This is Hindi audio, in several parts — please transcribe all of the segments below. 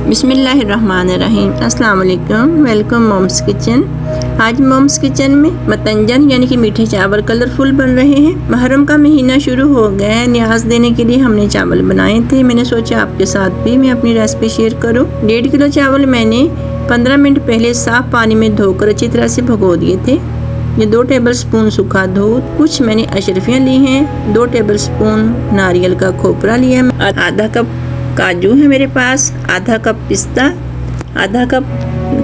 बिस्मिल्लाहिर्रहमानिर्रहीम। अस्सलाम वालेकुम। Welcome Mom's Kitchen. आज मॉम्स किचन में मतंजन यानी कि मीठे चावल कलरफुल बन रहे हैं। मुहर्रम का महीना शुरू हो गया है। न्याज देने के लिए हमने चावल बनाए थे। मैंने सोचा आपके साथ भी मैं अपनी रेसिपी शेयर करूं। 1.5 किलो चावल मैंने 15 मिनट पहले साफ पानी में धोकर अच्छी तरह से भिगो दिए थे। ये 2 टेबलस्पून सूखा दूध, कुछ मैंने अशरफियाँ ली हैं, 2 टेबलस्पून नारियल का खोपरा लिया, आधा कप काजू है मेरे पास, आधा कप पिस्ता, आधा कप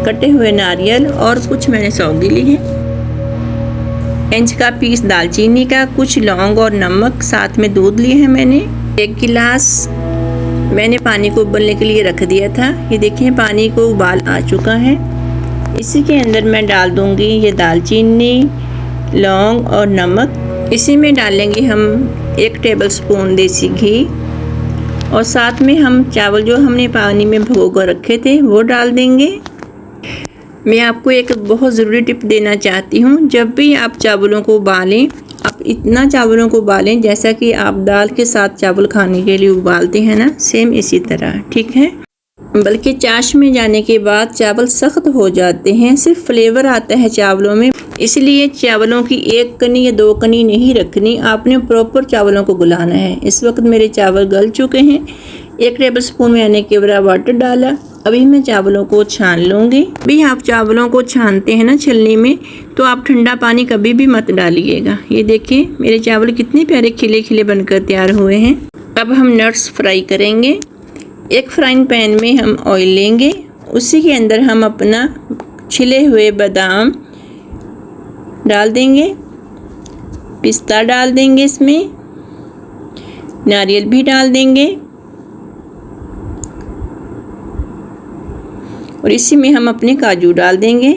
कटे हुए नारियल और कुछ मैंने सौंगी ली है, इंच का पीस दालचीनी का, कुछ लौंग और नमक, साथ में दूध लिए हैं मैंने। 1 गिलास मैंने पानी को उबलने के लिए रख दिया था। ये देखें पानी को उबाल आ चुका है। इसी के अंदर मैं डाल दूंगी ये दालचीनी, लौंग और नमक। इसी में डालेंगे हम 1 टेबलस्पून देसी घी और साथ में हम चावल जो हमने पानी में भिगो कर रखे थे वो डाल देंगे। मैं आपको एक बहुत ज़रूरी टिप देना चाहती हूँ। जब भी आप चावलों को उबालें, आप इतना चावलों को उबालें जैसा कि आप दाल के साथ चावल खाने के लिए उबालते हैं ना, सेम इसी तरह, ठीक है। बल्कि चाश में जाने के बाद चावल सख्त हो जाते हैं, सिर्फ फ्लेवर आता है चावलों में। इसलिए चावलों की 1 कनी या 2 कनी नहीं रखनी, आपने प्रॉपर चावलों को गुलाना है। इस वक्त मेरे चावल गल चुके हैं। 1 टेबलस्पून मैंने केवड़ा वाटर डाला। अभी मैं चावलों को छान लूँगी। अभी आप चावलों को छानते हैं ना छलनी में, तो आप ठंडा पानी कभी भी मत डालिएगा। ये देखिए मेरे चावल कितने प्यारे खिले खिले बनकर तैयार हुए हैं। अब हम नट्स फ्राई करेंगे। एक फ्राइंग पैन में हम ऑयल लेंगे, उसी के अंदर हम अपना छिले हुए बादाम डाल देंगे, पिस्ता डाल देंगे, इसमें नारियल भी डाल देंगे और इसी में हम अपने काजू डाल देंगे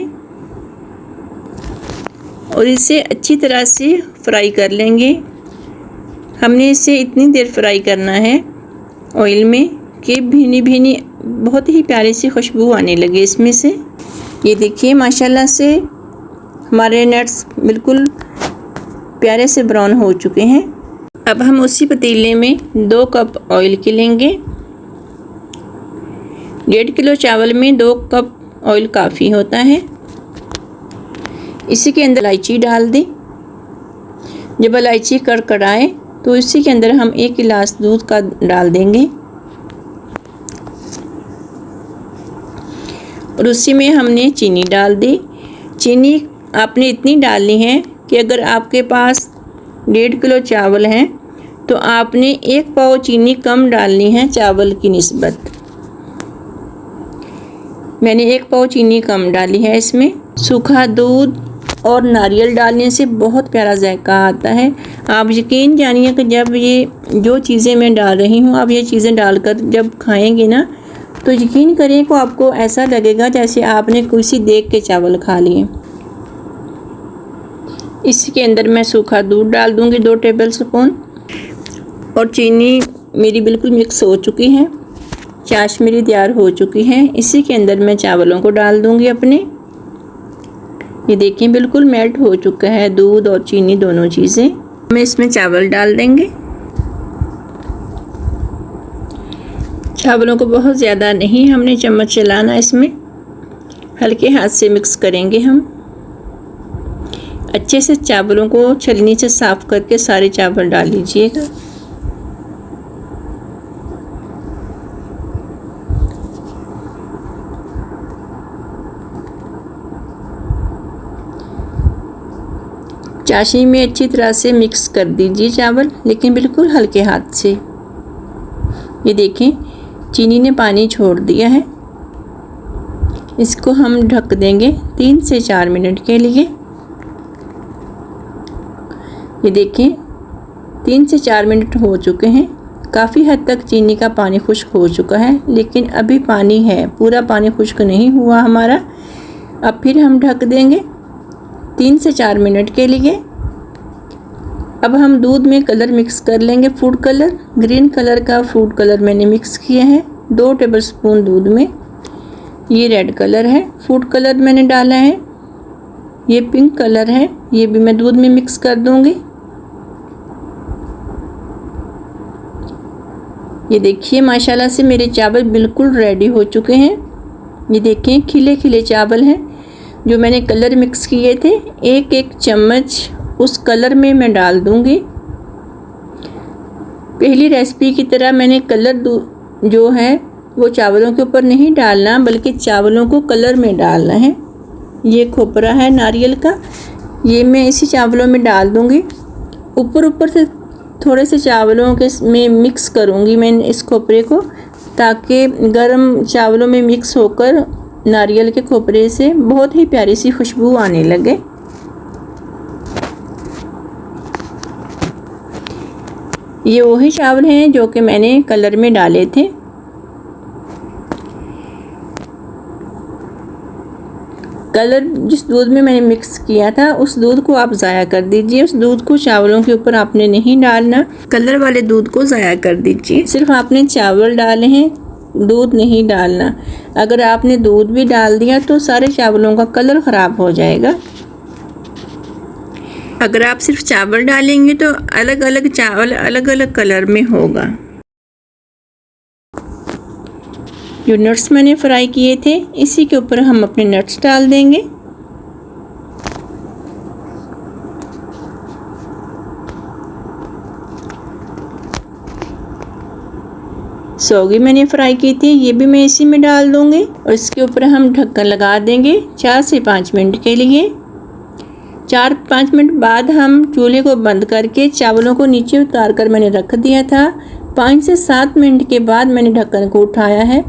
और इसे अच्छी तरह से फ्राई कर लेंगे। हमने इसे इतनी देर फ्राई करना है ऑयल में कि भीनी भीनी बहुत ही प्यारी सी खुशबू आने लगे इसमें से। ये देखिए माशाल्लाह से हमारे नट्स बिल्कुल प्यारे से ब्राउन हो चुके हैं। अब हम उसी पतीले में 2 कप ऑयल के लेंगे। 1.5 किलो चावल में 2 कप ऑयल काफ़ी होता है। इसी के अंदर इलायची डाल दें। जब इलायची कड़कड़ाए तो इसी के अंदर हम 1 गिलास दूध का डाल देंगे और उसी में हमने चीनी डाल दी। चीनी आपने इतनी डालनी है कि अगर आपके पास 1.5 किलो चावल हैं तो आपने 1 पाव चीनी कम डालनी है चावल की निस्बत। मैंने 1 पाव चीनी कम डाली है इसमें। सूखा दूध और नारियल डालने से बहुत प्यारा जायका आता है। आप यकीन जानिए कि जब ये जो चीज़ें मैं डाल रही हूँ, आप ये चीज़ें डालकर जब खाएंगे ना, तो यकीन करें को आपको ऐसा लगेगा जैसे आपने किसी देग के चावल खा लिए। इसके अंदर मैं सूखा दूध डाल दूंगी 2 टेबलस्पून और चीनी मेरी बिल्कुल मिक्स हो चुकी है। चाश मेरी तैयार हो चुकी है। इसी के अंदर मैं चावलों को डाल दूंगी अपने। ये देखिए बिल्कुल मेल्ट हो चुका है दूध और चीनी दोनों चीज़ें। मैं इसमें चावल डाल देंगे। चावलों को बहुत ज़्यादा नहीं हमने चम्मच चलाना, इसमें हल्के हाथ से मिक्स करेंगे हम। अच्छे से चावलों को छलनी से साफ करके सारे चावल डाल लीजिएगा। चाशनी में अच्छी तरह से मिक्स कर दीजिए चावल, लेकिन बिल्कुल हल्के हाथ से। ये देखें चीनी ने पानी छोड़ दिया है। इसको हम ढक देंगे 3 से 4 मिनट के लिए। ये देखें 3 से 4 मिनट हो चुके हैं। काफ़ी हद तक चीनी का पानी खुश्क हो चुका है, लेकिन अभी पानी है, पूरा पानी खुश्क नहीं हुआ हमारा। अब फिर हम ढक देंगे 3 से 4 मिनट के लिए। अब हम दूध में कलर मिक्स कर लेंगे। फूड कलर, ग्रीन कलर का फूड कलर मैंने मिक्स किया है 2 टेबलस्पून दूध में। ये रेड कलर है, फूड कलर मैंने डाला है। ये पिंक कलर है, ये भी मैं दूध में मिक्स कर दूंगी। ये देखिए माशाल्लाह से मेरे चावल बिल्कुल रेडी हो चुके हैं। ये देखें खिले खिले चावल हैं। जो मैंने कलर मिक्स किए थे, एक एक चम्मच उस कलर में मैं डाल दूँगी। पहली रेसिपी की तरह मैंने कलर जो है वो चावलों के ऊपर नहीं डालना, बल्कि चावलों को कलर में डालना है। ये खोपरा है नारियल का, ये मैं इसी चावलों में डाल दूँगी। ऊपर से थोड़े से चावलों के में मिक्स करूँगी मैं इस खोपरे को, ताकि गरम चावलों में मिक्स होकर नारियल के खोपरे से बहुत ही प्यारी सी खुशबू आने लगे। ये वही चावल हैं जो कि मैंने कलर में डाले थे। कलर जिस दूध में मैंने मिक्स किया था उस दूध को आप ज़ाया कर दीजिए। उस दूध को चावलों के ऊपर आपने नहीं डालना, कलर वाले दूध को ज़ाया कर दीजिए। सिर्फ आपने चावल डाले हैं, दूध नहीं डालना। अगर आपने दूध भी डाल दिया तो सारे चावलों का कलर ख़राब हो जाएगा। अगर आप सिर्फ चावल डालेंगे तो अलग अलग चावल अलग अलग कलर में होगा। जो नट्स मैंने फ्राई किए थे, इसी के ऊपर हम अपने नट्स डाल देंगे। सौगी मैंने फ्राई की थी, ये भी मैं इसी में डाल दूँगी और इसके ऊपर हम ढक्कन लगा देंगे 4 से 5 मिनट के लिए। 4-5 मिनट बाद हम चूल्हे को बंद करके चावलों को नीचे उतार कर मैंने रख दिया था। 5 से 7 मिनट के बाद मैंने ढक्कन को उठाया है,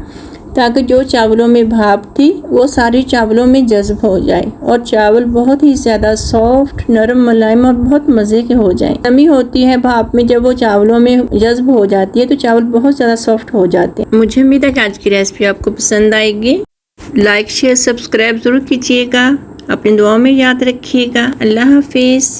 ताकि जो चावलों में भाप थी वो सारी चावलों में जज्ब हो जाए और चावल बहुत ही ज़्यादा सॉफ्ट, नरम, मुलायम और बहुत मज़े के हो जाएं। नमी होती है भाप में, जब वो चावलों में जज्ब हो जाती है तो चावल बहुत ज़्यादा सॉफ्ट हो जाते हैं। मुझे उम्मीद है कि आज की रेसिपी आपको पसंद आएगी। लाइक शेयर सब्सक्राइब ज़रूर कीजिएगा। अपनी दुआओं में याद रखिएगा। अल्लाह हाफिज़।